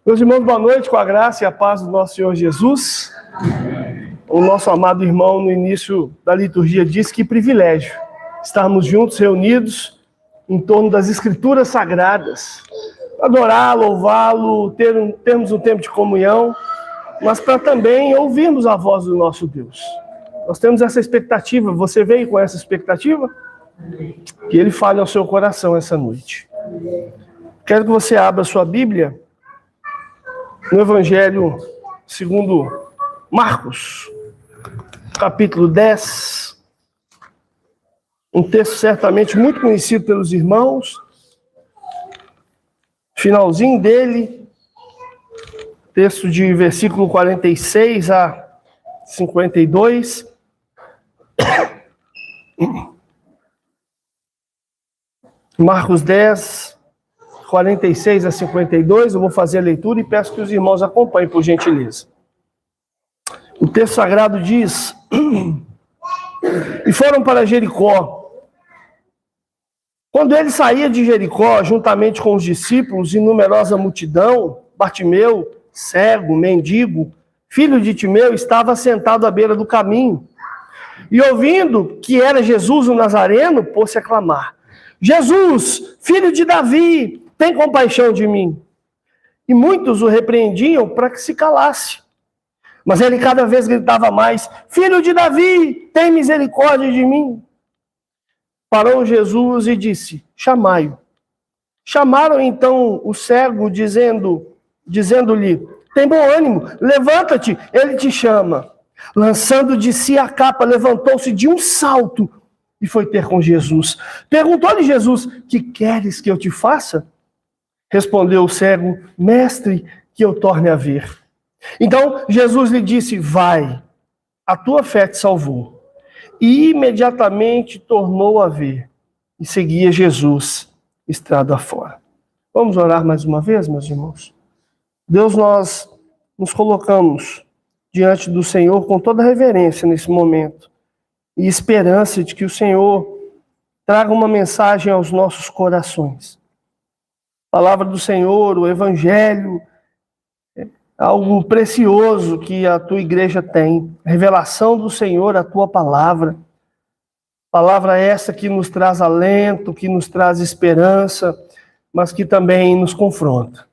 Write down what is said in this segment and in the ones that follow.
Meus irmãos, boa noite, com a graça e a paz do nosso Senhor Jesus. Amém. O nosso amado irmão, no início da liturgia, disse que privilégio estarmos juntos, reunidos, em torno das Escrituras Sagradas, adorar, louvá-lo, termos um tempo de comunhão, mas para também ouvirmos a voz do nosso Deus. Nós temos essa expectativa, você veio com essa expectativa? Que Ele fale ao seu coração essa noite. Quero que você abra sua Bíblia no Evangelho segundo Marcos, capítulo 10, um texto certamente muito conhecido pelos irmãos, finalzinho dele, texto de versículo 46 a 52. Marcos 10, 46 a 52, eu vou fazer a leitura e peço que os irmãos acompanhem, por gentileza. O texto sagrado diz: E foram para Jericó. Quando ele saía de Jericó, juntamente com os discípulos e numerosa multidão, Bartimeu, cego, mendigo, filho de Timeu, estava sentado à beira do caminho. E ouvindo que era Jesus o Nazareno, pôs-se a clamar: Jesus, filho de Davi, tem compaixão de mim. E muitos o repreendiam para que se calasse. Mas ele cada vez gritava mais: Filho de Davi, tem misericórdia de mim. Parou Jesus e disse: Chamai-o. Chamaram então o cego, dizendo-lhe: Tem bom ânimo, levanta-te, ele te chama. Lançando de si a capa, levantou-se de um salto e foi ter com Jesus. Perguntou-lhe Jesus: Que queres que eu te faça? Respondeu o cego: Mestre, que eu torne a ver. Então Jesus lhe disse: Vai, a tua fé te salvou. E imediatamente tornou a ver e seguia Jesus estrada afora. Vamos orar mais uma vez, meus irmãos? Deus, nós nos colocamos diante do Senhor com toda reverência nesse momento e esperança de que o Senhor traga uma mensagem aos nossos corações. A palavra do Senhor, o Evangelho, algo precioso que a tua igreja tem. A revelação do Senhor, a tua palavra. Palavra essa que nos traz alento, que nos traz esperança, mas que também nos confronta.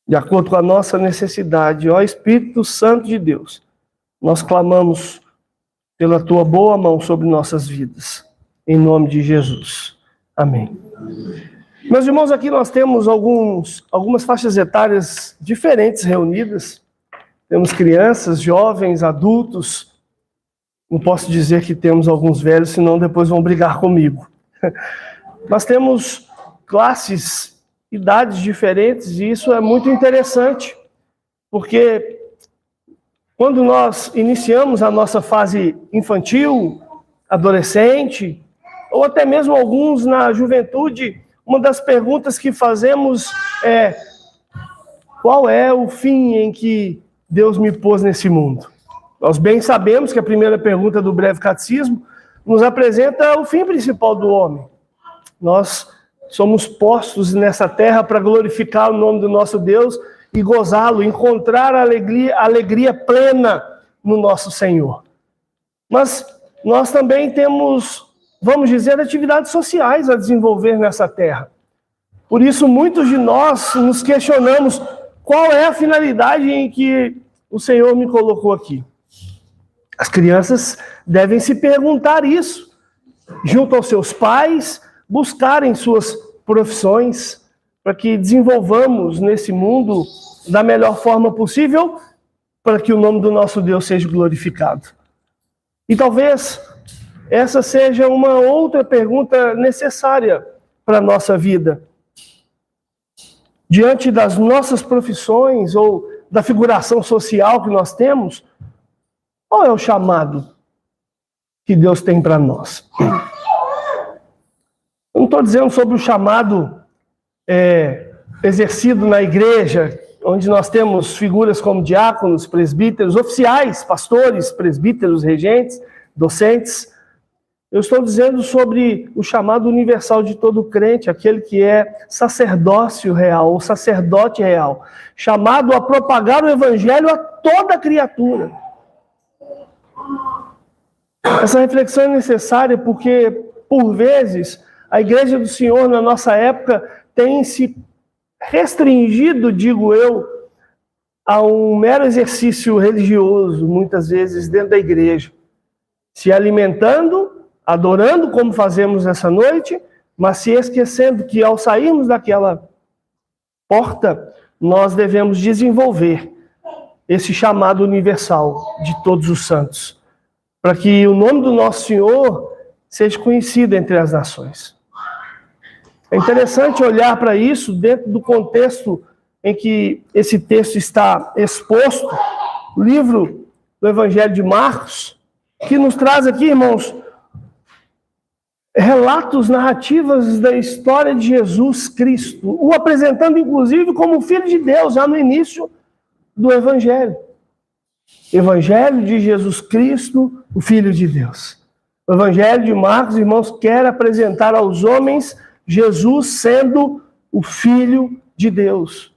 De acordo com a nossa necessidade, ó Espírito Santo de Deus, nós clamamos pela tua boa mão sobre nossas vidas. Em nome de Jesus. Amém. Meus irmãos, aqui nós temos algumas faixas etárias diferentes reunidas. Temos crianças, jovens, adultos. Não posso dizer que temos alguns velhos, senão depois vão brigar comigo. Nós temos classes, idades diferentes, e isso é muito interessante, porque quando nós iniciamos a nossa fase infantil, adolescente, ou até mesmo alguns na juventude, uma das perguntas que fazemos é: qual é o fim em que Deus me pôs nesse mundo? Nós bem sabemos que a primeira pergunta do breve catecismo nos apresenta o fim principal do homem. Nós somos postos nessa terra para glorificar o nome do nosso Deus e gozá-lo, encontrar a alegria plena no nosso Senhor. Mas nós também temos, vamos dizer, atividades sociais a desenvolver nessa terra. Por isso, muitos de nós nos questionamos: qual é a finalidade em que o Senhor me colocou aqui? As crianças devem se perguntar isso, junto aos seus pais, buscarem suas profissões, para que desenvolvamos nesse mundo da melhor forma possível, para que o nome do nosso Deus seja glorificado. E talvez essa seja uma outra pergunta necessária para a nossa vida. Diante das nossas profissões ou da figuração social que nós temos, qual é o chamado que Deus tem para nós? Eu não estou dizendo sobre o chamado exercido na igreja, onde nós temos figuras como diáconos, presbíteros, oficiais, pastores, presbíteros, regentes, docentes. Eu estou dizendo sobre o chamado universal de todo crente, aquele que é sacerdócio real, ou sacerdote real, chamado a propagar o evangelho a toda criatura. Essa reflexão é necessária porque, por vezes, a Igreja do Senhor, na nossa época, tem se restringido, digo eu, a um mero exercício religioso, muitas vezes dentro da igreja, se alimentando, adorando como fazemos essa noite, mas se esquecendo que ao sairmos daquela porta, nós devemos desenvolver esse chamado universal de todos os santos, para que o nome do nosso Senhor seja conhecido entre as nações. É interessante olhar para isso dentro do contexto em que esse texto está exposto, o livro do Evangelho de Marcos, que nos traz aqui, irmãos, relatos, narrativas da história de Jesus Cristo, o apresentando inclusive como Filho de Deus, já no início do Evangelho. Evangelho de Jesus Cristo, o Filho de Deus. O Evangelho de Marcos, irmãos, quer apresentar aos homens Jesus sendo o Filho de Deus.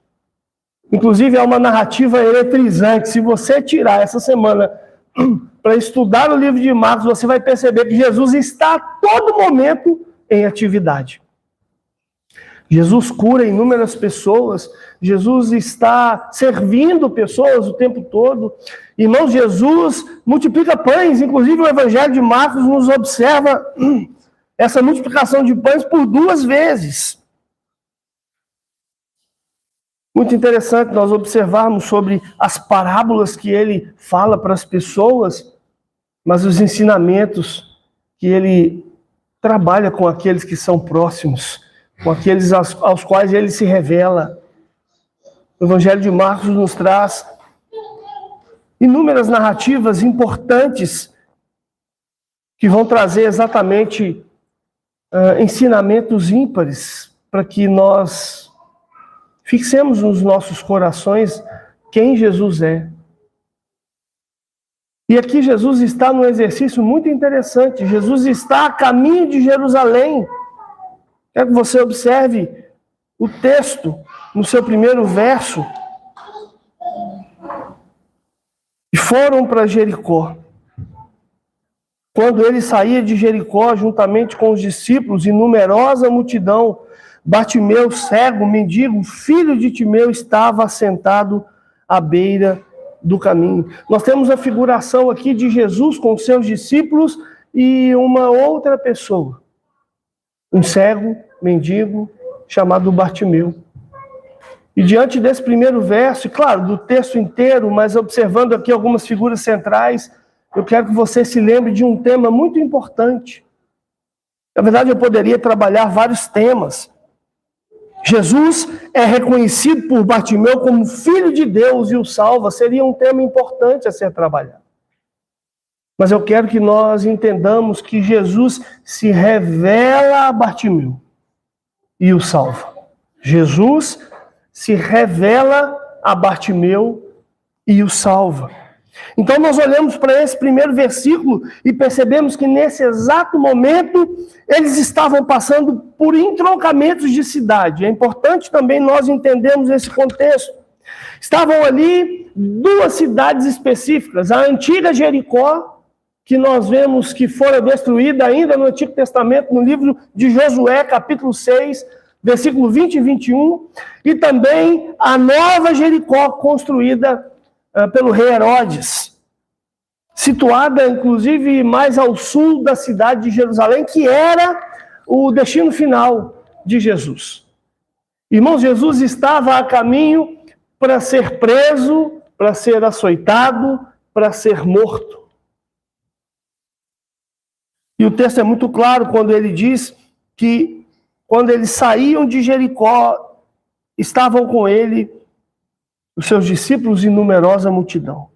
Inclusive, é uma narrativa eletrizante. Se você tirar essa semana para estudar o livro de Marcos, você vai perceber que Jesus está a todo momento em atividade. Jesus cura inúmeras pessoas, Jesus está servindo pessoas o tempo todo. Irmãos, Jesus multiplica pães, inclusive o Evangelho de Marcos nos observa essa multiplicação de pães por 2 vezes. Muito interessante nós observarmos sobre as parábolas que ele fala para as pessoas, mas os ensinamentos que ele trabalha com aqueles que são próximos, com aqueles aos quais ele se revela. O Evangelho de Marcos nos traz inúmeras narrativas importantes que vão trazer exatamente ensinamentos ímpares para que nós fixemos nos nossos corações quem Jesus é. E aqui Jesus está num exercício muito interessante. Jesus está a caminho de Jerusalém. Quero que você observe o texto no seu primeiro verso. E foram para Jericó. Quando ele saía de Jericó, juntamente com os discípulos e numerosa multidão, Bartimeu, cego, mendigo, filho de Timeu, estava assentado à beira do caminho. Nós temos a figuração aqui de Jesus com seus discípulos e uma outra pessoa. Um cego, mendigo, chamado Bartimeu. E diante desse primeiro verso, claro, do texto inteiro, mas observando aqui algumas figuras centrais, eu quero que você se lembre de um tema muito importante. Na verdade, eu poderia trabalhar vários temas. Jesus é reconhecido por Bartimeu como Filho de Deus e o salva. Seria um tema importante a ser trabalhado. Mas eu quero que nós entendamos que Jesus se revela a Bartimeu e o salva. Jesus se revela a Bartimeu e o salva. Então nós olhamos para esse primeiro versículo e percebemos que nesse exato momento eles estavam passando por entroncamentos de cidade. É importante também nós entendermos esse contexto. Estavam ali 2 cidades específicas, a antiga Jericó, que nós vemos que fora destruída ainda no Antigo Testamento, no livro de Josué, capítulo 6, versículo 20 e 21, e também a nova Jericó, construída pelo rei Herodes, situada inclusive mais ao sul da cidade de Jerusalém, que era o destino final de Jesus. Irmãos, Jesus estava a caminho para ser preso, para ser açoitado, para ser morto. E o texto é muito claro quando ele diz que quando eles saíam de Jericó, estavam com ele os seus discípulos e numerosa multidão.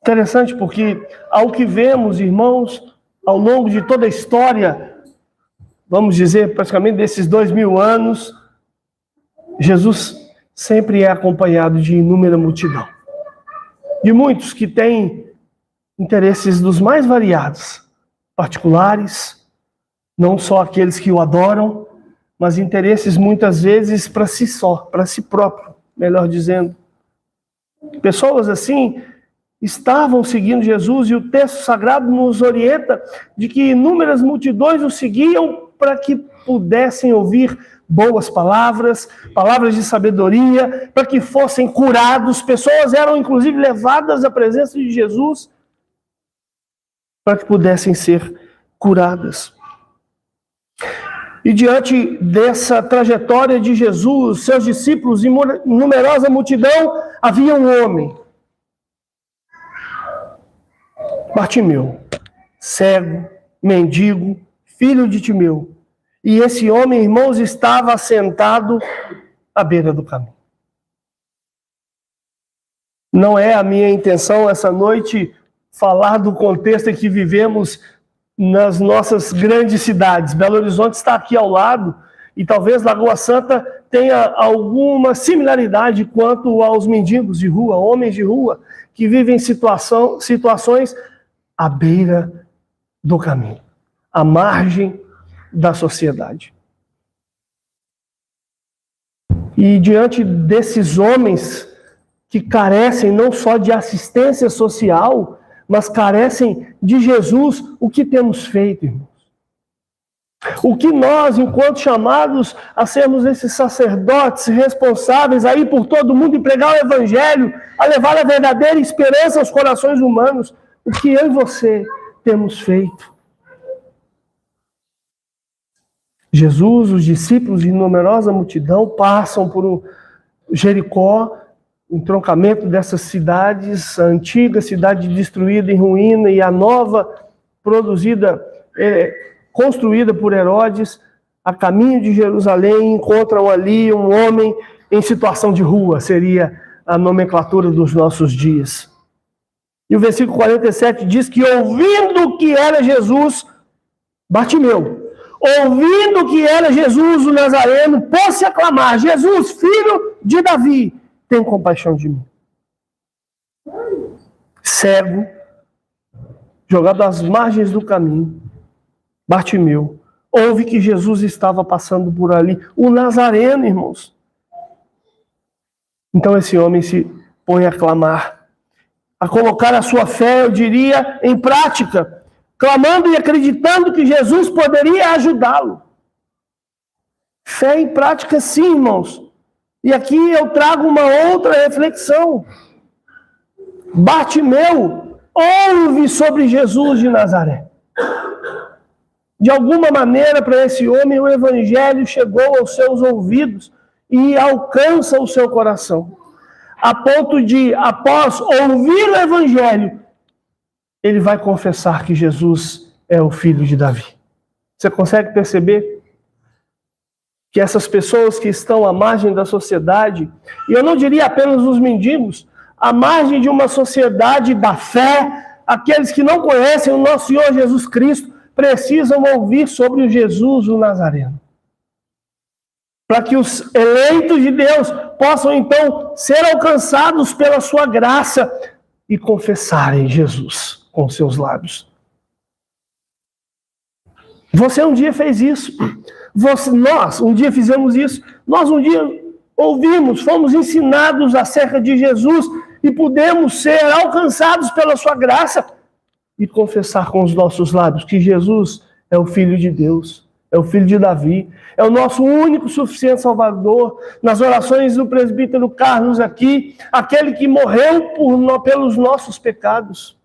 Interessante porque, ao que vemos, irmãos, ao longo de toda a história, vamos dizer, praticamente desses 2000 anos, Jesus sempre é acompanhado de inúmera multidão. De muitos que têm interesses dos mais variados. particulares, não só aqueles que o adoram, mas interesses muitas vezes para si só, para si próprio, melhor dizendo. Pessoas assim estavam seguindo Jesus e o texto sagrado nos orienta de que inúmeras multidões o seguiam para que pudessem ouvir boas palavras, palavras de sabedoria, para que fossem curados. Pessoas eram inclusive levadas à presença de Jesus para que pudessem ser curadas. E diante dessa trajetória de Jesus, seus discípulos e numerosa multidão, havia um homem, Bartimeu, cego, mendigo, filho de Timeu. E esse homem, irmãos, estava sentado à beira do caminho. Não é a minha intenção essa noite falar do contexto em que vivemos nas nossas grandes cidades. Belo Horizonte está aqui ao lado e talvez Lagoa Santa tenha alguma similaridade quanto aos mendigos de rua, homens de rua, que vivem situações à beira do caminho, à margem da sociedade. E diante desses homens que carecem não só de assistência social, mas carecem de Jesus, o que temos feito, irmãos? O que nós, enquanto chamados a sermos esses sacerdotes responsáveis a ir por todo mundo e pregar o Evangelho, a levar a verdadeira esperança aos corações humanos, o que eu e você temos feito? Jesus, os discípulos e numerosa multidão passam por Jericó, entroncamento dessas cidades, a antiga cidade destruída em ruína e a nova construída por Herodes, a caminho de Jerusalém, encontram ali um homem em situação de rua, seria a nomenclatura dos nossos dias. E o versículo 47 diz que ouvindo que era Jesus, Bartimeu, ouvindo que era Jesus o Nazareno, pôs-se a clamar: Jesus, filho de Davi, tem compaixão de mim. Cego, jogado às margens do caminho, Bartimeu ouve que Jesus estava passando por ali, o Nazareno, irmãos. Então esse homem se põe a clamar, a colocar a sua fé, eu diria, em prática, clamando e acreditando que Jesus poderia ajudá-lo. Fé em prática, sim, irmãos. E aqui eu trago uma outra reflexão. Bartimeu ouve sobre Jesus de Nazaré. De alguma maneira, para esse homem, o Evangelho chegou aos seus ouvidos e alcança o seu coração. A ponto de, após ouvir o Evangelho, ele vai confessar que Jesus é o filho de Davi. Você consegue perceber? Que essas pessoas que estão à margem da sociedade, e eu não diria apenas os mendigos, à margem de uma sociedade da fé, aqueles que não conhecem o nosso Senhor Jesus Cristo, precisam ouvir sobre o Jesus, o Nazareno. Para que os eleitos de Deus possam então ser alcançados pela sua graça e confessarem Jesus com seus lábios. Você um dia fez isso. Nós um dia fizemos isso. Nós um dia ouvimos, fomos ensinados acerca de Jesus e pudemos ser alcançados pela sua graça e confessar com os nossos lábios que Jesus é o Filho de Deus, é o Filho de Davi, é o nosso único suficiente Salvador. Nas orações do presbítero Carlos aqui, aquele que morreu pelos nossos pecados.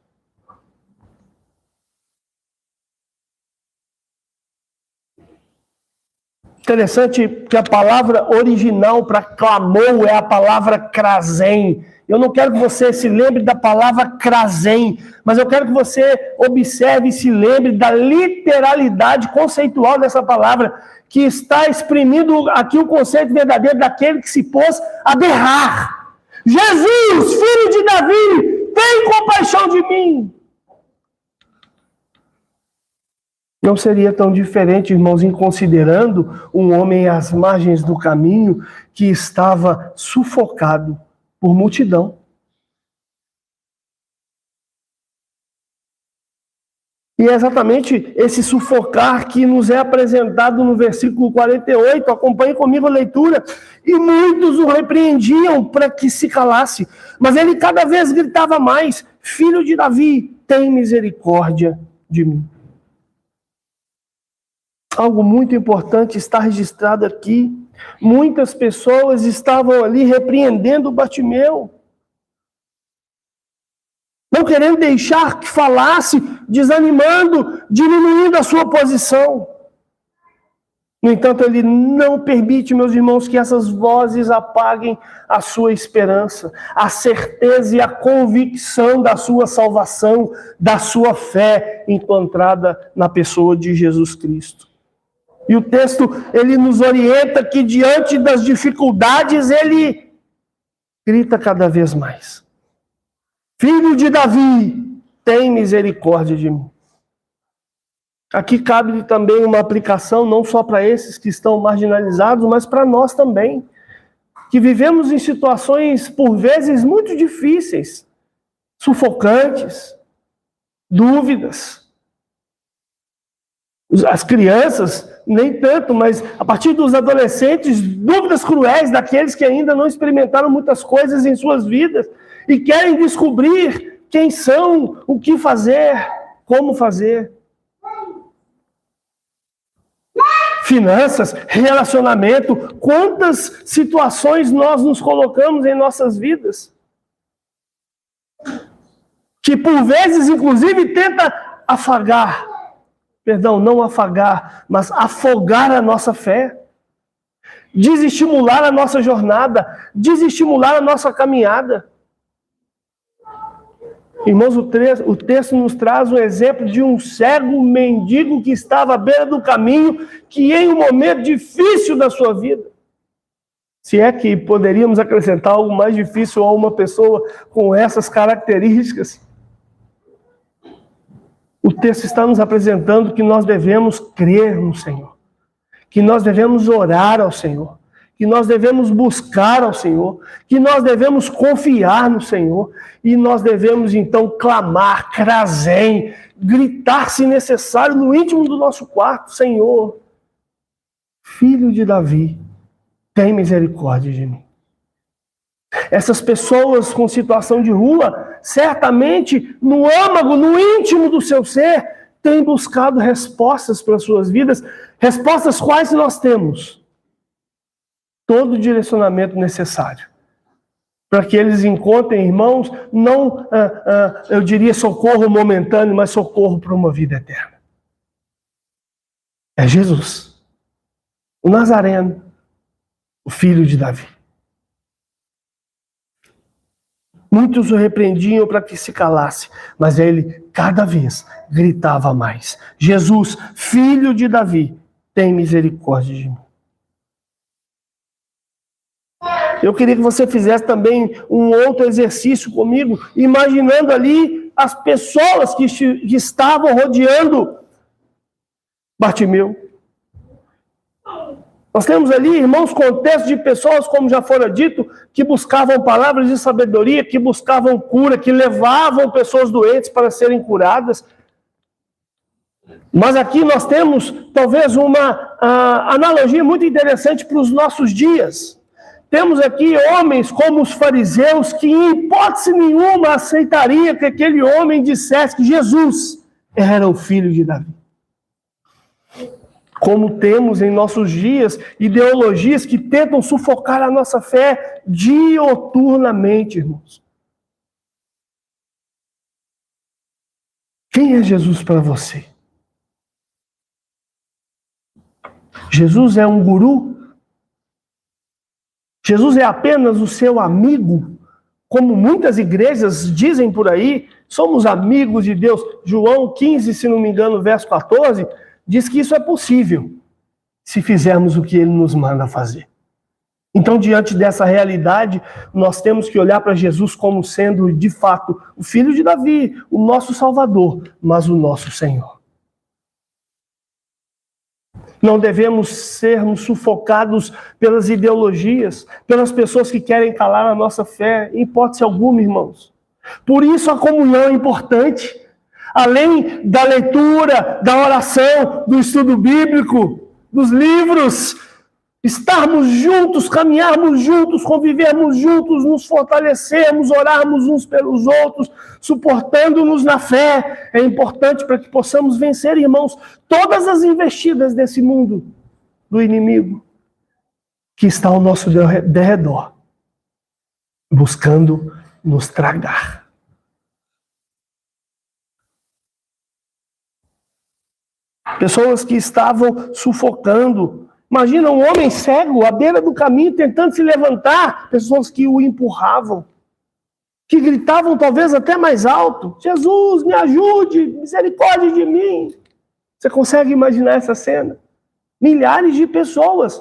Interessante que a palavra original para clamou é a palavra krasen. Eu não quero que você se lembre da palavra krasen, mas eu quero que você observe e se lembre da literalidade conceitual dessa palavra, que está exprimindo aqui o conceito verdadeiro daquele que se pôs a berrar. Jesus, filho de Davi, tem compaixão de mim. Não seria tão diferente, irmãos, em considerando um homem às margens do caminho que estava sufocado por multidão. E é exatamente esse sufocar que nos é apresentado no versículo 48. Acompanhe comigo a leitura. E muitos o repreendiam para que se calasse. Mas ele cada vez gritava mais: Filho de Davi, tem misericórdia de mim. Algo muito importante está registrado aqui. Muitas pessoas estavam ali repreendendo Bartimeu, não querendo deixar que falasse, desanimando, diminuindo a sua posição. No entanto, ele não permite, meus irmãos, que essas vozes apaguem a sua esperança, a certeza e a convicção da sua salvação, da sua fé encontrada na pessoa de Jesus Cristo. E o texto, ele nos orienta que diante das dificuldades, ele grita cada vez mais: Filho de Davi, tem misericórdia de mim. Aqui cabe também uma aplicação, não só para esses que estão marginalizados, mas para nós também, que vivemos em situações, por vezes, muito difíceis, sufocantes, dúvidas. As crianças, nem tanto, mas a partir dos adolescentes, dúvidas cruéis daqueles que ainda não experimentaram muitas coisas em suas vidas e querem descobrir quem são, o que fazer, como fazer. Finanças, relacionamento, quantas situações nós nos colocamos em nossas vidas, que por vezes, inclusive, tenta não afagar, mas afogar a nossa fé, desestimular a nossa jornada, desestimular a nossa caminhada. Irmãos, o texto nos traz o exemplo de um cego mendigo que estava à beira do caminho, que em um momento difícil da sua vida, se é que poderíamos acrescentar algo mais difícil a uma pessoa com essas características, o texto está nos apresentando que nós devemos crer no Senhor, que nós devemos orar ao Senhor, que nós devemos buscar ao Senhor, que nós devemos confiar no Senhor, e nós devemos então clamar, crazem, gritar se necessário no íntimo do nosso quarto: Senhor, Filho de Davi, tem misericórdia de mim. Essas pessoas com situação de rua, certamente no âmago, no íntimo do seu ser, têm buscado respostas para as suas vidas, respostas quais nós temos todo o direcionamento necessário para que eles encontrem, irmãos, não, eu diria socorro momentâneo, mas socorro para uma vida eterna. É Jesus, o Nazareno, o Filho de Davi. Muitos o repreendiam para que se calasse, mas ele cada vez gritava mais: Jesus, Filho de Davi, tem misericórdia de mim. Eu queria que você fizesse também um outro exercício comigo, imaginando ali as pessoas que estavam rodeando Bartimeu. Nós temos ali, irmãos, contexto de pessoas, como já fora dito, que buscavam palavras de sabedoria, que buscavam cura, que levavam pessoas doentes para serem curadas. Mas aqui nós temos, talvez, uma analogia muito interessante para os nossos dias. Temos aqui homens como os fariseus que, em hipótese nenhuma, aceitaria que aquele homem dissesse que Jesus era o Filho de Davi. Como temos em nossos dias ideologias que tentam sufocar a nossa fé dioturnamente, irmãos. Quem é Jesus para você? Jesus é um guru? Jesus é apenas o seu amigo? Como muitas igrejas dizem por aí, somos amigos de Deus. João 15, se não me engano, verso 14, diz que isso é possível se fizermos o que ele nos manda fazer. Então, diante dessa realidade, nós temos que olhar para Jesus como sendo, de fato, o Filho de Davi, o nosso Salvador, mas o nosso Senhor. Não devemos sermos sufocados pelas ideologias, pelas pessoas que querem calar a nossa fé, em hipótese alguma, irmãos. Por isso a comunhão é importante. Além da leitura, da oração, do estudo bíblico, dos livros, estarmos juntos, caminharmos juntos, convivermos juntos, nos fortalecermos, orarmos uns pelos outros, suportando-nos na fé, é importante para que possamos vencer, irmãos, todas as investidas desse mundo do inimigo que está ao nosso derredor, buscando nos tragar. Pessoas que estavam sufocando. Imagina um homem cego à beira do caminho tentando se levantar. Pessoas que o empurravam, que gritavam talvez até mais alto: Jesus, me ajude, misericórdia de mim. Você consegue imaginar essa cena? Milhares de pessoas.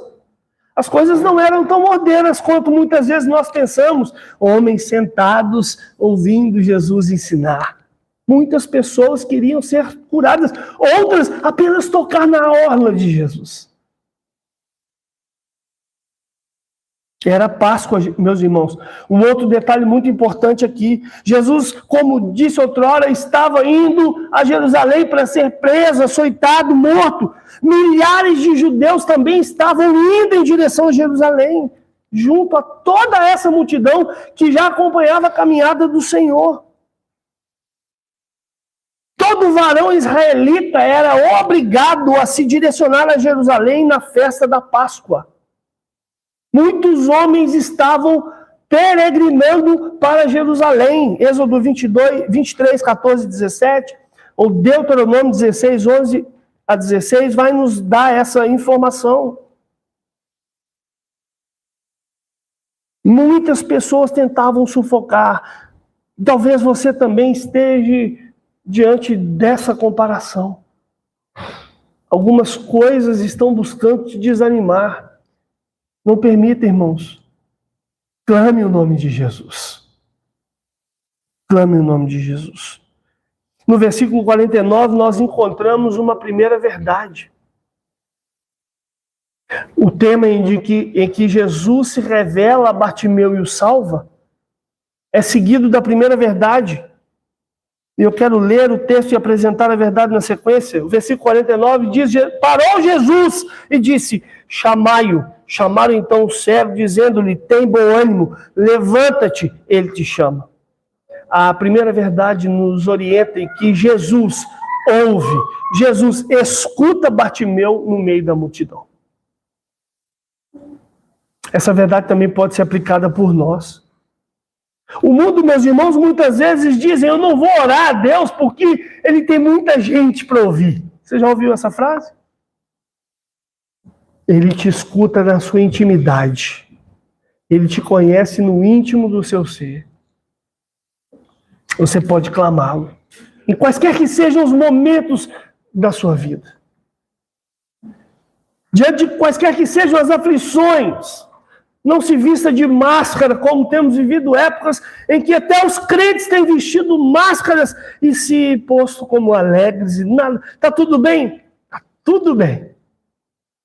As coisas não eram tão modernas quanto muitas vezes nós pensamos. Homens sentados ouvindo Jesus ensinar. Muitas pessoas queriam ser curadas, outras apenas tocar na orla de Jesus. Era Páscoa, meus irmãos. Um outro detalhe muito importante aqui: Jesus, como disse outrora, estava indo a Jerusalém para ser preso, açoitado, morto. Milhares de judeus também estavam indo em direção a Jerusalém, junto a toda essa multidão que já acompanhava a caminhada do Senhor. Todo varão israelita era obrigado a se direcionar a Jerusalém na festa da Páscoa. Muitos homens estavam peregrinando para Jerusalém. Êxodo 23, 14, 17, ou Deuteronômio 16, 11 a 16, vai nos dar essa informação. Muitas pessoas tentavam sufocar. Talvez você também esteja diante dessa comparação. Algumas coisas estão buscando te desanimar. Não permita, irmãos. Clame o nome de Jesus. Clame o nome de Jesus. No versículo 49, nós encontramos uma primeira verdade. O tema em que Jesus se revela a Bartimeu e o salva é seguido da primeira verdade. E eu quero ler o texto e apresentar a verdade na sequência. O versículo 49 diz: parou Jesus e disse: chamai-o. Chamaram então o cego, dizendo-lhe: tem bom ânimo, levanta-te, ele te chama. A primeira verdade nos orienta em que Jesus ouve, Jesus escuta Bartimeu no meio da multidão. Essa verdade também pode ser aplicada por nós. O mundo, meus irmãos, muitas vezes dizem: eu não vou orar a Deus porque ele tem muita gente para ouvir. Você já ouviu essa frase? Ele te escuta na sua intimidade. Ele te conhece no íntimo do seu ser. Você pode clamá-lo em quaisquer que sejam os momentos da sua vida. Diante de quaisquer que sejam as aflições, não se vista de máscara, como temos vivido épocas em que até os crentes têm vestido máscaras e se posto como alegres. Está tudo bem? Está tudo bem.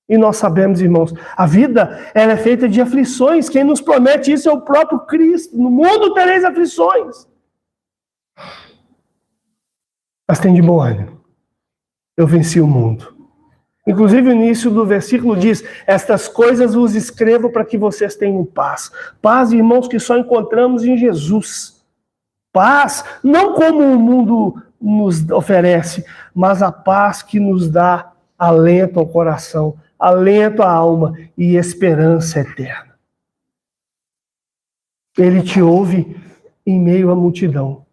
E nós sabemos, irmãos, a vida ela é feita de aflições. Quem nos promete isso é o próprio Cristo. No mundo tereis aflições. Mas tem de bom ânimo. Eu venci o mundo. Inclusive o início do versículo diz: estas coisas vos escrevo para que vocês tenham paz. Paz, irmãos, que só encontramos em Jesus. Paz, não como o mundo nos oferece, mas a paz que nos dá alento ao coração, alento à alma e esperança eterna. Ele te ouve em meio à multidão.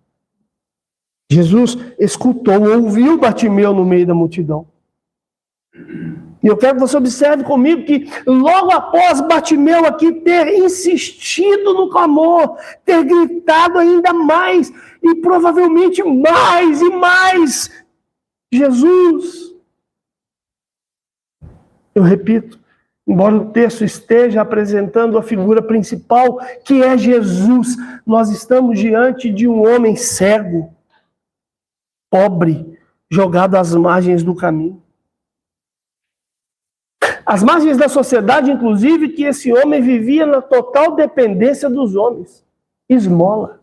Jesus escutou, ouviu Bartimeu no meio da multidão. E eu quero que você observe comigo que logo após Bartimeu aqui ter insistido no clamor, ter gritado ainda mais, e provavelmente mais e mais, Jesus. Eu repito, embora o texto esteja apresentando a figura principal, que é Jesus, nós estamos diante de um homem cego, pobre, jogado às margens do caminho. As margens da sociedade, inclusive, que esse homem vivia na total dependência dos homens. Esmola.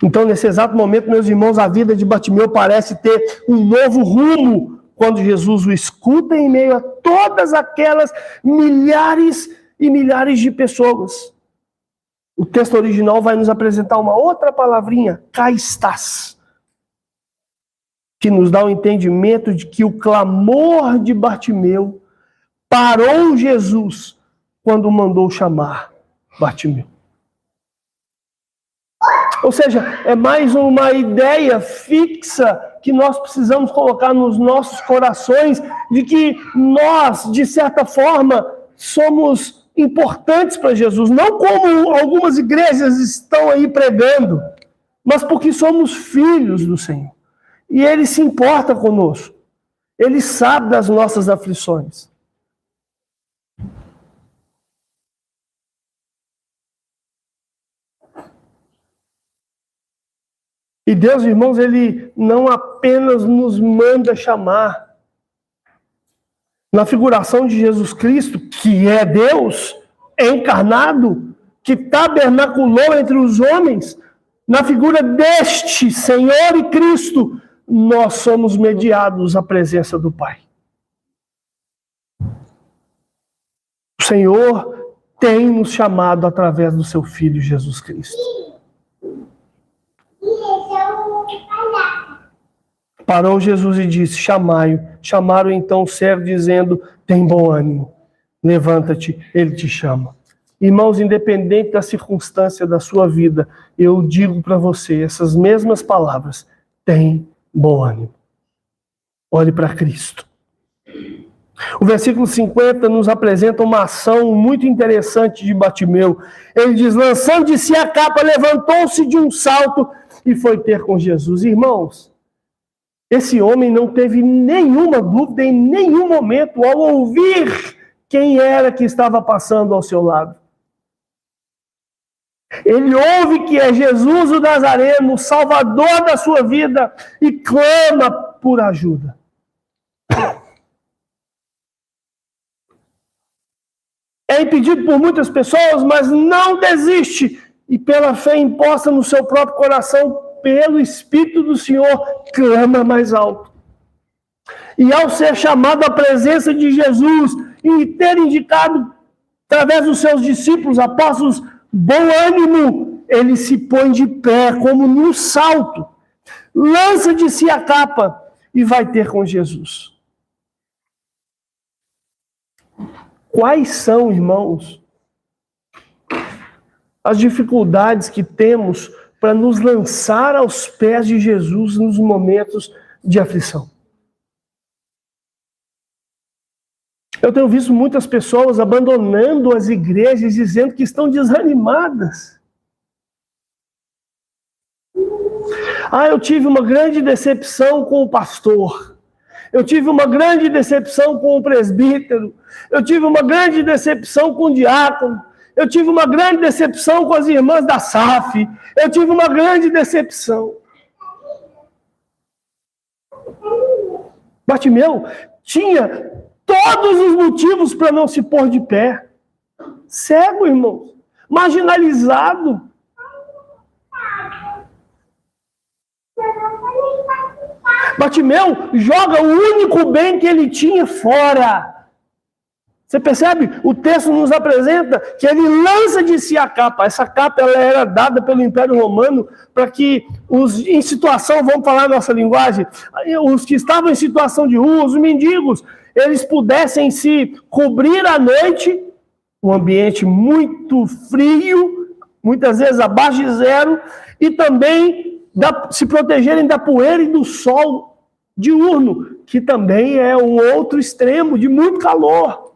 Então, nesse exato momento, meus irmãos, a vida de Bartimeu parece ter um novo rumo quando Jesus o escuta em meio a todas aquelas milhares e milhares de pessoas. O texto original vai nos apresentar uma outra palavrinha, cá estás, que nos dá o entendimento de que o clamor de Bartimeu parou Jesus quando mandou chamar Bartimeu. Ou seja, é mais uma ideia fixa que nós precisamos colocar nos nossos corações de que nós, de certa forma, somos importantes para Jesus. Não como algumas igrejas estão aí pregando, mas porque somos filhos do Senhor. E Ele se importa conosco. Ele sabe das nossas aflições. E Deus, irmãos, Ele não apenas nos manda chamar. Na figuração de Jesus Cristo, que é Deus encarnado, que tabernaculou entre os homens, na figura deste Senhor e Cristo, nós somos mediados à presença do Pai. O Senhor tem nos chamado através do seu Filho Jesus Cristo. Parou Jesus e disse, chamai-o. Chamaram então o servo dizendo, tem bom ânimo, levanta-te, ele te chama. Irmãos, independente da circunstância da sua vida, eu digo para você essas mesmas palavras, tem bom ânimo. Olhe para Cristo. O versículo 50 nos apresenta uma ação muito interessante de Bartimeu. Ele diz, lançando de si a capa, levantou-se de um salto e foi ter com Jesus. Irmãos, esse homem não teve nenhuma dúvida em nenhum momento ao ouvir quem era que estava passando ao seu lado. Ele ouve que é Jesus o Nazareno, o Salvador da sua vida, e clama por ajuda. É impedido por muitas pessoas, mas não desiste. E pela fé imposta no seu próprio coração, pelo Espírito do Senhor, clama mais alto. E ao ser chamado à presença de Jesus e ter indicado, através dos seus discípulos, apóstolos, bom ânimo, ele se põe de pé, como num salto, lança de si a capa e vai ter com Jesus. Quais são, irmãos, as dificuldades que temos para nos lançar aos pés de Jesus nos momentos de aflição? Eu tenho visto muitas pessoas abandonando as igrejas, dizendo que estão desanimadas. Eu tive uma grande decepção com o pastor. Eu tive uma grande decepção com o presbítero. Eu tive uma grande decepção com o diácono. Eu tive uma grande decepção com as irmãs da SAF. Eu tive uma grande decepção. Bartimeu tinha todos os motivos para não se pôr de pé. Cego, irmãos. Marginalizado. Bartimeu joga o único bem que ele tinha fora. Você percebe? O texto nos apresenta que ele lança de si a capa. Essa capa ela era dada pelo Império Romano para que os em situação, vamos falar a nossa linguagem, os que estavam em situação de rua, os mendigos, eles pudessem se cobrir à noite, um ambiente muito frio, muitas vezes abaixo de zero, e também se protegerem da poeira e do sol diurno, que também é um outro extremo de muito calor.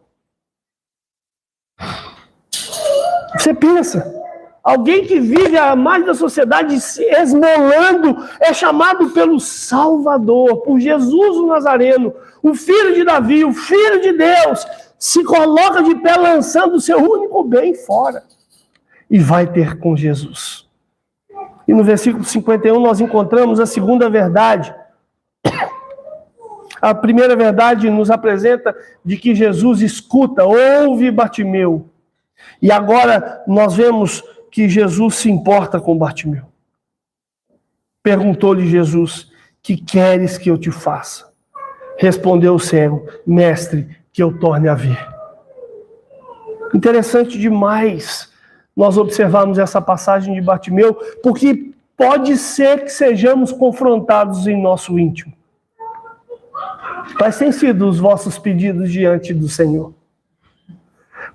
Você pensa, alguém que vive à margem da sociedade se esmolando é chamado pelo Salvador, por Jesus o Nazareno, o filho de Davi, o filho de Deus, se coloca de pé lançando o seu único bem fora e vai ter com Jesus. E no versículo 51 nós encontramos a segunda verdade. A primeira verdade nos apresenta de que Jesus escuta, ouve Bartimeu. E agora nós vemos que Jesus se importa com Bartimeu. Perguntou-lhe Jesus: que queres que eu te faça? Respondeu o cego: mestre, que eu torne a ver. Interessante demais nós observarmos essa passagem de Bartimeu, porque pode ser que sejamos confrontados em nosso íntimo. Quais têm sido os vossos pedidos diante do Senhor?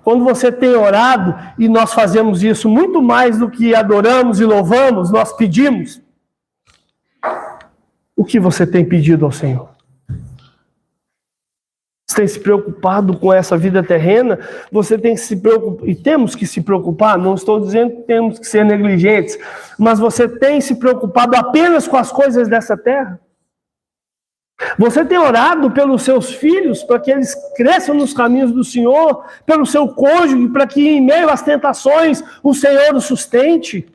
Quando você tem orado, e nós fazemos isso muito mais do que adoramos e louvamos, nós pedimos. O que você tem pedido ao Senhor? Você tem se preocupado com essa vida terrena? Você tem que se preocupar, e temos que se preocupar, não estou dizendo que temos que ser negligentes, mas você tem se preocupado apenas com as coisas dessa terra? Você tem orado pelos seus filhos, para que eles cresçam nos caminhos do Senhor, pelo seu cônjuge, para que em meio às tentações o Senhor os sustente,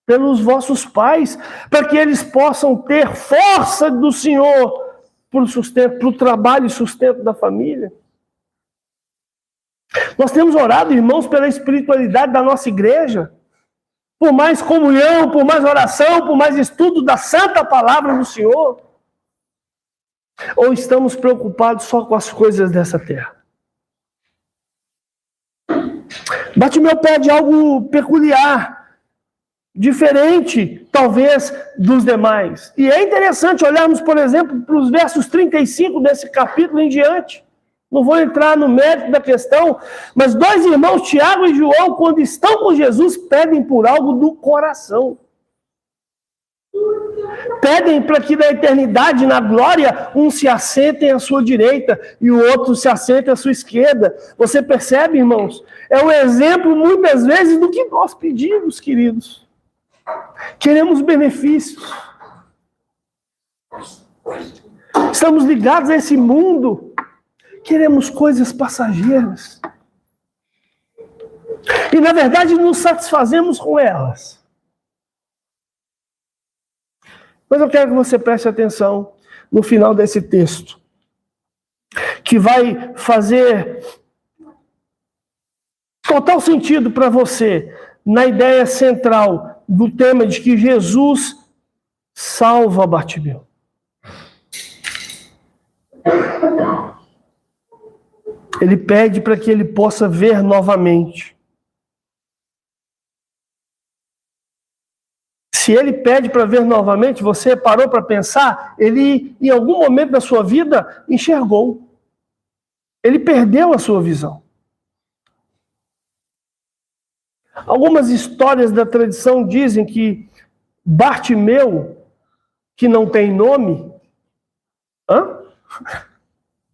pelos vossos pais, para que eles possam ter força do Senhor para o sustento, para o trabalho e sustento da família. Nós temos orado, irmãos, pela espiritualidade da nossa igreja, por mais comunhão, por mais oração, por mais estudo da santa palavra do Senhor. Ou estamos preocupados só com as coisas dessa terra? Bartimeu pede algo peculiar, diferente, talvez, dos demais. E é interessante olharmos, por exemplo, para os versos 35 desse capítulo em diante. Não vou entrar no mérito da questão, mas dois irmãos, Tiago e João, quando estão com Jesus, pedem por algo do coração. Pedem para que na eternidade, na glória, um se assentem à sua direita e o outro se assente à sua esquerda. Você percebe, irmãos? É um exemplo, muitas vezes, do que nós pedimos, queridos. Queremos benefícios. Estamos ligados a esse mundo. Queremos coisas passageiras. E, na verdade, nos satisfazemos com elas. Mas eu quero que você preste atenção no final desse texto, que vai fazer total sentido para você na ideia central do tema de que Jesus salva Bartimeu. Ele pede para que ele possa ver novamente. Se ele pede para ver novamente, você parou para pensar, ele, em algum momento da sua vida, enxergou. Ele perdeu a sua visão. Algumas histórias da tradição dizem que Bartimeu, que não tem nome,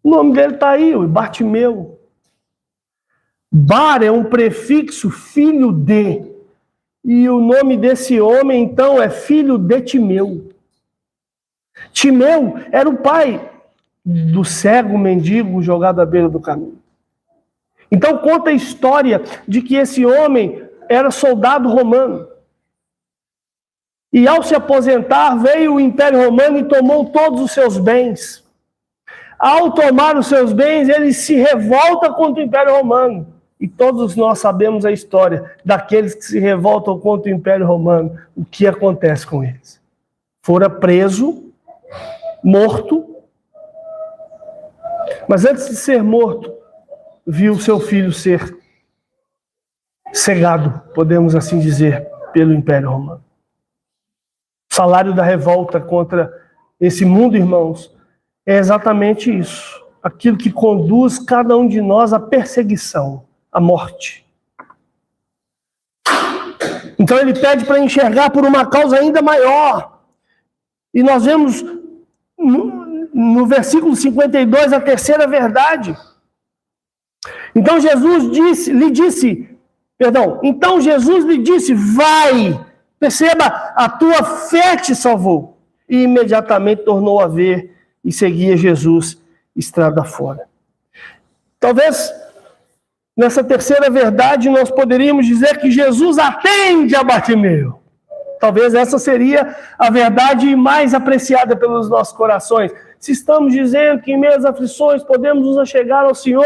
o nome dele está aí, Bartimeu. Bar é um prefixo, filho de. E o nome desse homem, então, é filho de Timeu. Timeu era o pai do cego mendigo jogado à beira do caminho. Então, conta a história de que esse homem era soldado romano. E ao se aposentar, veio o Império Romano e tomou todos os seus bens. Ao tomar os seus bens, ele se revolta contra o Império Romano. E todos nós sabemos a história daqueles que se revoltam contra o Império Romano. O que acontece com eles? Fora preso, morto, mas antes de ser morto, viu seu filho ser cegado, podemos assim dizer, pelo Império Romano. O salário da revolta contra esse mundo, irmãos, é exatamente isso. Aquilo que conduz cada um de nós à perseguição, a morte. Então ele pede para enxergar por uma causa ainda maior. E nós vemos no versículo 52 a terceira verdade. Então Jesus lhe disse, vai, perceba, a tua fé te salvou. E imediatamente tornou a ver e seguia Jesus estrada fora. Talvez nessa terceira verdade, nós poderíamos dizer que Jesus atende a Bartimeu. Talvez essa seria a verdade mais apreciada pelos nossos corações. Se estamos dizendo que em meio às aflições podemos nos achegar ao Senhor,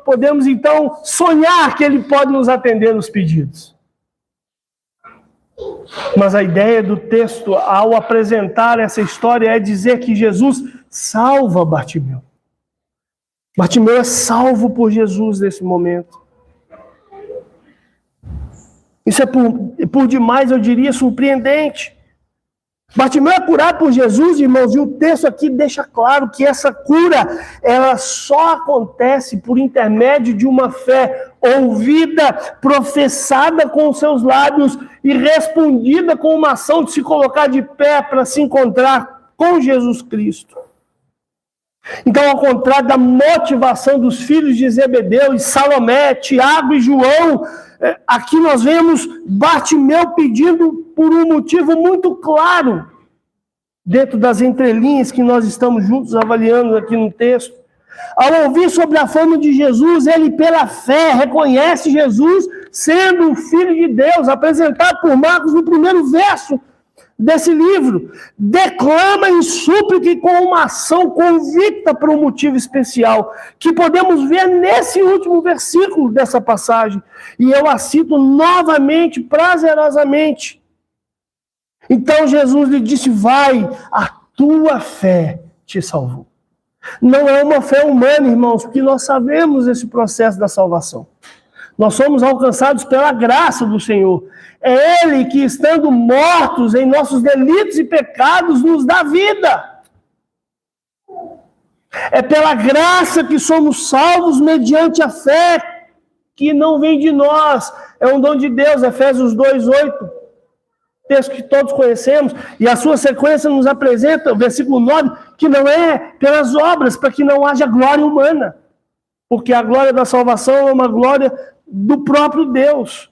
podemos então sonhar que Ele pode nos atender nos pedidos. Mas a ideia do texto, ao apresentar essa história, é dizer que Jesus salva Bartimeu. Bartimeu é salvo por Jesus nesse momento. Isso é por demais, eu diria, surpreendente. Bartimeu é curado por Jesus, irmãos, e o texto aqui deixa claro que essa cura, ela só acontece por intermédio de uma fé ouvida, professada com os seus lábios e respondida com uma ação de se colocar de pé para se encontrar com Jesus Cristo. Então, ao contrário da motivação dos filhos de Zebedeu, e Salomé, Tiago e João, aqui nós vemos Bartimeu pedindo por um motivo muito claro, dentro das entrelinhas que nós estamos juntos avaliando aqui no texto. Ao ouvir sobre a fama de Jesus, ele pela fé reconhece Jesus sendo o Filho de Deus, apresentado por Marcos no primeiro verso desse livro. Declama em súplica e com uma ação convicta para um motivo especial, que podemos ver nesse último versículo dessa passagem. E eu a cito novamente, prazerosamente. Então Jesus lhe disse: vai, a tua fé te salvou. Não é uma fé humana, irmãos, porque nós sabemos esse processo da salvação. Nós somos alcançados pela graça do Senhor. É Ele que, estando mortos em nossos delitos e pecados, nos dá vida. É pela graça que somos salvos mediante a fé, que não vem de nós. É um dom de Deus, Efésios 2:8. Texto que todos conhecemos, e a sua sequência nos apresenta, o versículo 9, que não é pelas obras, para que não haja glória humana. Porque a glória da salvação é uma glória do próprio Deus.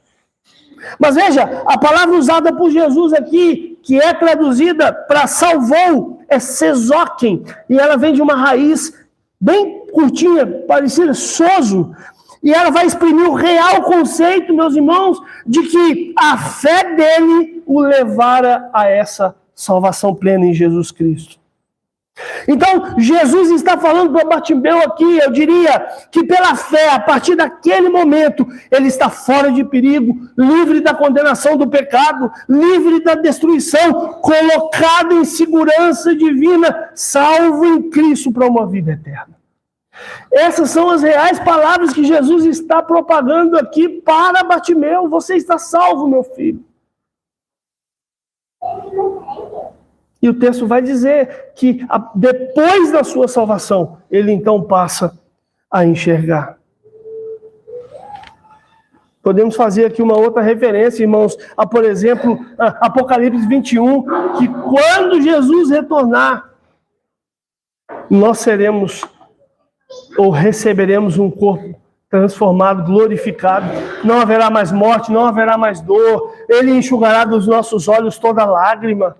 Mas veja, a palavra usada por Jesus aqui, que é traduzida para salvou, é sezoquem, e ela vem de uma raiz bem curtinha, parecida, sozo, e ela vai exprimir o real conceito, meus irmãos, de que a fé dele o levara a essa salvação plena em Jesus Cristo. Então, Jesus está falando para Bartimeu aqui, eu diria, que pela fé, a partir daquele momento, ele está fora de perigo, livre da condenação do pecado, livre da destruição, colocado em segurança divina, salvo em Cristo para uma vida eterna. Essas são as reais palavras que Jesus está propagando aqui para Bartimeu. Você está salvo, meu filho. E o texto vai dizer que depois da sua salvação, ele então passa a enxergar. Podemos fazer aqui uma outra referência, irmãos, a, por exemplo, Apocalipse 21, que quando Jesus retornar, nós seremos ou receberemos um corpo transformado, glorificado. Não haverá mais morte, não haverá mais dor. Ele enxugará dos nossos olhos toda lágrima.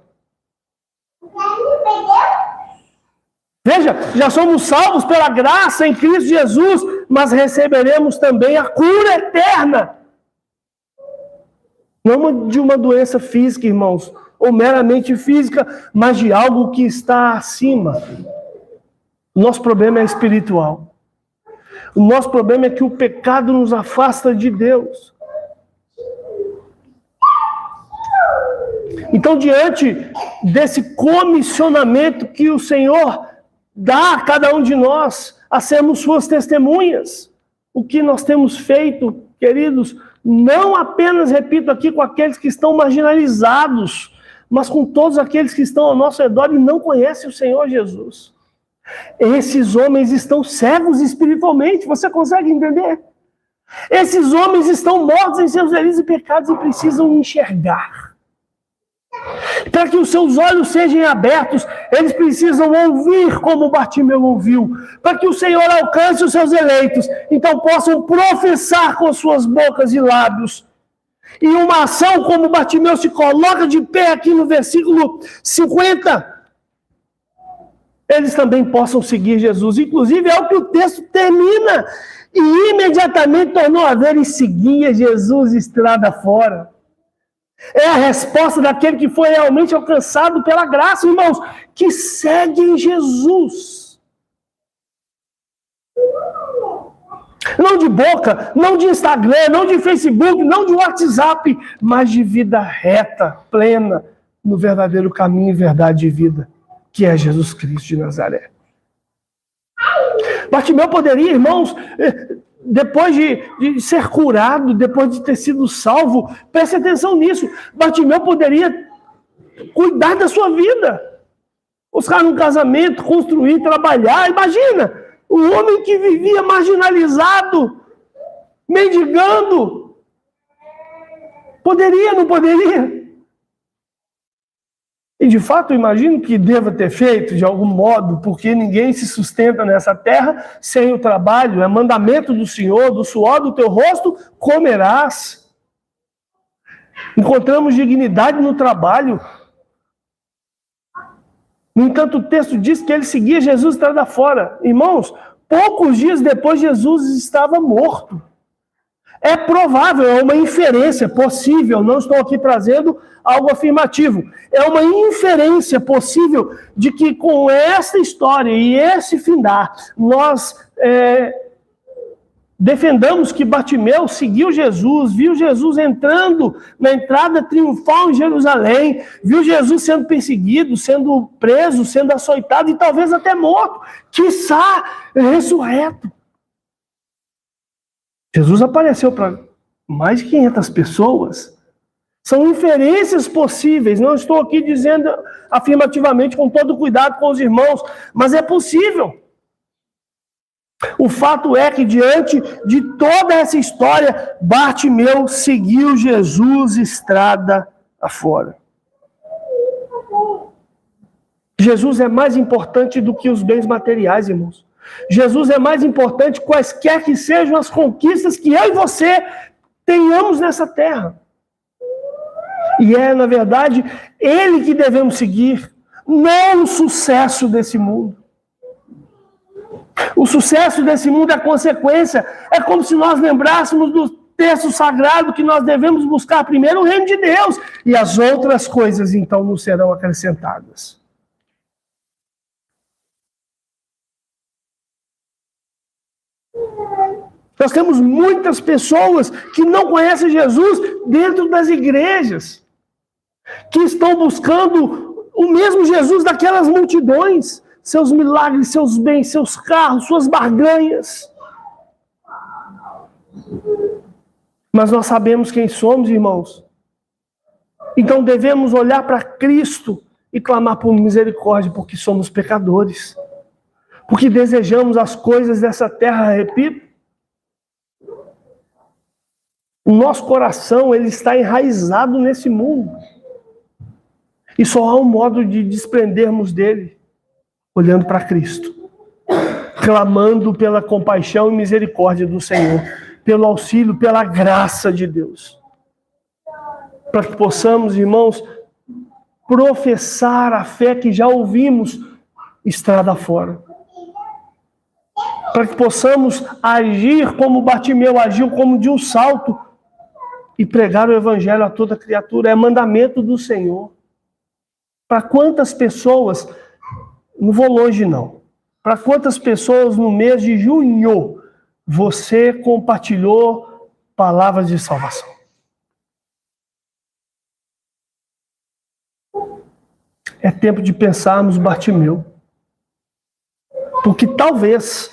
Veja, já somos salvos pela graça em Cristo Jesus, mas receberemos também a cura eterna. Não de uma doença física, irmãos, ou meramente física, mas de algo que está acima. O nosso problema é espiritual. O nosso problema é que o pecado nos afasta de Deus. Então, diante desse comissionamento que o Senhor dá a cada um de nós, a sermos suas testemunhas, o que nós temos feito, queridos, não apenas, repito aqui, com aqueles que estão marginalizados, mas com todos aqueles que estão ao nosso redor e não conhecem o Senhor Jesus. Esses homens estão cegos espiritualmente, você consegue entender? Esses homens estão mortos em seus delitos e pecados e precisam enxergar. Para que os seus olhos sejam abertos, eles precisam ouvir como Bartimeu ouviu. Para que o Senhor alcance os seus eleitos, então possam professar com suas bocas e lábios. E uma ação como Bartimeu se coloca de pé aqui no versículo 50, eles também possam seguir Jesus. Inclusive é o que o texto termina. E imediatamente tornou a ver e seguia Jesus estrada fora. É a resposta daquele que foi realmente alcançado pela graça, irmãos, que segue em Jesus. Não de boca, não de Instagram, não de Facebook, não de WhatsApp, mas de vida reta, plena, no verdadeiro caminho e verdade de vida, que é Jesus Cristo de Nazaré. Bartimeu poderia, irmãos, depois de ser curado, depois de ter sido salvo, preste atenção nisso, Bartimeu poderia cuidar da sua vida, buscar um casamento, construir, trabalhar. Imagina, um homem que vivia marginalizado, mendigando, poderia, não poderia? E de fato, eu imagino que deva ter feito de algum modo, porque ninguém se sustenta nessa terra sem o trabalho. É mandamento do Senhor, do suor do teu rosto comerás. Encontramos dignidade no trabalho. No entanto, o texto diz que ele seguia Jesus estrada fora. Irmãos, poucos dias depois, Jesus estava morto. É provável, é uma inferência possível, não estou aqui trazendo algo afirmativo. É uma inferência possível de que com essa história e esse findar, nós defendamos que Bartimeu seguiu Jesus, viu Jesus entrando na entrada triunfal em Jerusalém, viu Jesus sendo perseguido, sendo preso, sendo açoitado e talvez até morto, quiçá ressurreto. Jesus apareceu para mais de 500 pessoas. São inferências possíveis. Não estou aqui dizendo afirmativamente com todo cuidado com os irmãos, mas é possível. O fato é que diante de toda essa história, Bartimeu seguiu Jesus estrada afora. Jesus é mais importante do que os bens materiais, irmãos. Jesus é mais importante quaisquer que sejam as conquistas que eu e você tenhamos nessa terra. E é, na verdade, Ele que devemos seguir, não o sucesso desse mundo. O sucesso desse mundo é consequência. É como se nós lembrássemos do texto sagrado que nós devemos buscar primeiro o reino de Deus e as outras coisas então nos serão acrescentadas. Nós temos muitas pessoas que não conhecem Jesus dentro das igrejas, que estão buscando o mesmo Jesus daquelas multidões, seus milagres, seus bens, seus carros, suas barganhas. Mas nós sabemos quem somos, irmãos. Então devemos olhar para Cristo e clamar por misericórdia, porque somos pecadores. Porque desejamos as coisas dessa terra, repito. O nosso coração, ele está enraizado nesse mundo. E só há um modo de desprendermos dele, olhando para Cristo, clamando pela compaixão e misericórdia do Senhor, pelo auxílio, pela graça de Deus. Para que possamos, irmãos, professar a fé que já ouvimos estrada fora. Para que possamos agir como Bartimeu agiu, como de um salto, e pregar o evangelho a toda criatura. É mandamento do Senhor. Para quantas pessoas, não vou longe não, para quantas pessoas no mês de junho você compartilhou palavras de salvação? É tempo de pensarmos Bartimeu. Porque talvez,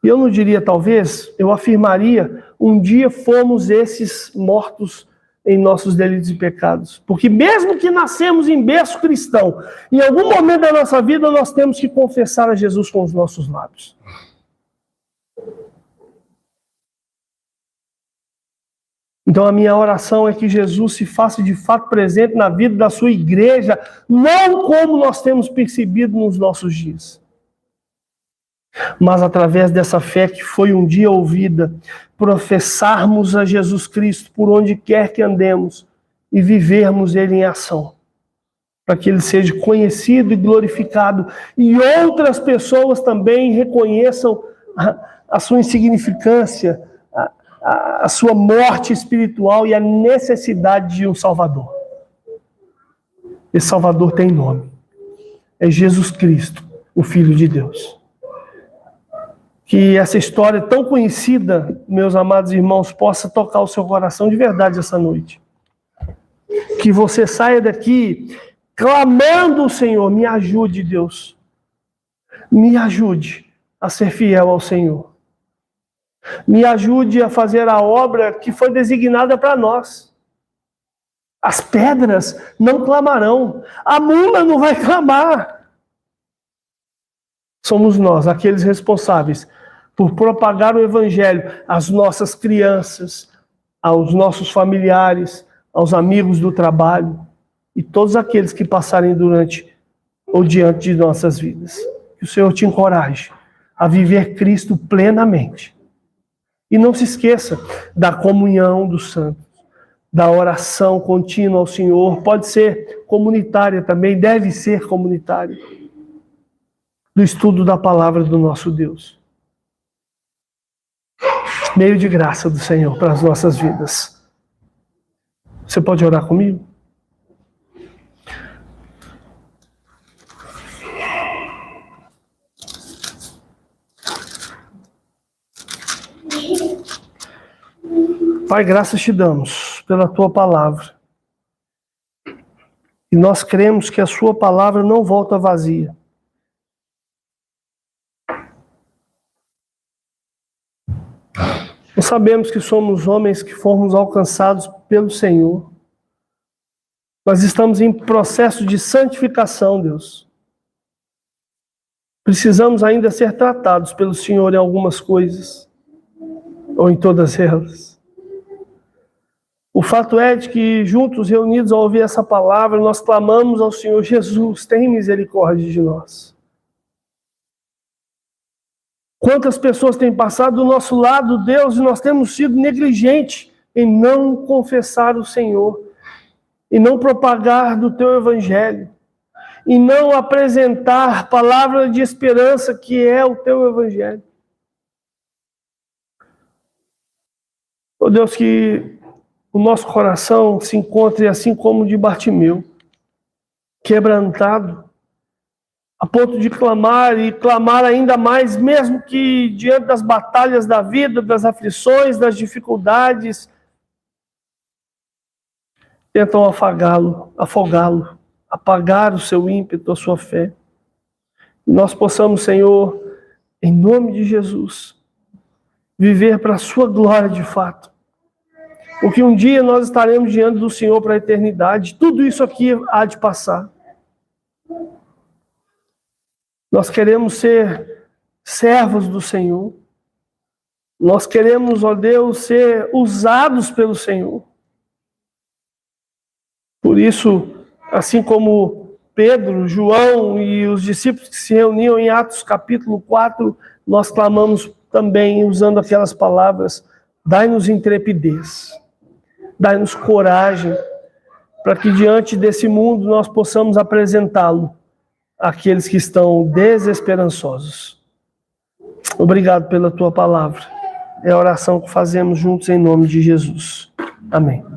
eu não diria talvez, eu afirmaria, um dia fomos esses mortos em nossos delitos e pecados. Porque mesmo que nascemos em berço cristão, em algum momento da nossa vida nós temos que confessar a Jesus com os nossos lábios. Então a minha oração é que Jesus se faça de fato presente na vida da sua igreja, não como nós temos percebido nos nossos dias, mas através dessa fé que foi um dia ouvida, professarmos a Jesus Cristo por onde quer que andemos e vivermos Ele em ação, para que Ele seja conhecido e glorificado e outras pessoas também reconheçam a sua insignificância, a sua morte espiritual e a necessidade de um Salvador. Esse Salvador tem nome. É Jesus Cristo, o Filho de Deus. Que essa história tão conhecida, meus amados irmãos, possa tocar o seu coração de verdade essa noite. Que você saia daqui clamando o Senhor, me ajude, Deus. Me ajude a ser fiel ao Senhor. Me ajude a fazer a obra que foi designada para nós. As pedras não clamarão, a mula não vai clamar. Somos nós, aqueles responsáveis por propagar o Evangelho às nossas crianças, aos nossos familiares, aos amigos do trabalho e todos aqueles que passarem durante ou diante de nossas vidas. Que o Senhor te encoraje a viver Cristo plenamente. E não se esqueça da comunhão dos santos, da oração contínua ao Senhor. Pode ser comunitária também, deve ser comunitária. Do estudo da palavra do nosso Deus. Meio de graça do Senhor para as nossas vidas. Você pode orar comigo? Pai, graças te damos pela tua palavra. E nós cremos que a sua palavra não volta vazia. Nós sabemos que somos homens que fomos alcançados pelo Senhor. Nós estamos em processo de santificação, Deus. Precisamos ainda ser tratados pelo Senhor em algumas coisas, ou em todas elas. O fato é de que, juntos, reunidos ao ouvir essa palavra, nós clamamos ao Senhor: Jesus, tem misericórdia de nós. Quantas pessoas têm passado do nosso lado, Deus, e nós temos sido negligentes em não confessar o Senhor, em não propagar do teu Evangelho, em não apresentar palavra de esperança que é o teu Evangelho. Oh Deus, que o nosso coração se encontre assim como o de Bartimeu, quebrantado, a ponto de clamar e clamar ainda mais, mesmo que diante das batalhas da vida, das aflições, das dificuldades, tentam afogá-lo, apagar o seu ímpeto, a sua fé. E nós possamos, Senhor, em nome de Jesus, viver para a sua glória de fato. Porque um dia nós estaremos diante do Senhor para a eternidade. Tudo isso aqui há de passar. Nós queremos ser servos do Senhor. Nós queremos, ó Deus, ser usados pelo Senhor. Por isso, assim como Pedro, João e os discípulos que se reuniam em Atos capítulo 4, nós clamamos também usando aquelas palavras: dai-nos intrepidez, dai-nos coragem, para que diante desse mundo nós possamos apresentá-lo àqueles que estão desesperançosos. Obrigado pela tua palavra. É a oração que fazemos juntos em nome de Jesus. Amém.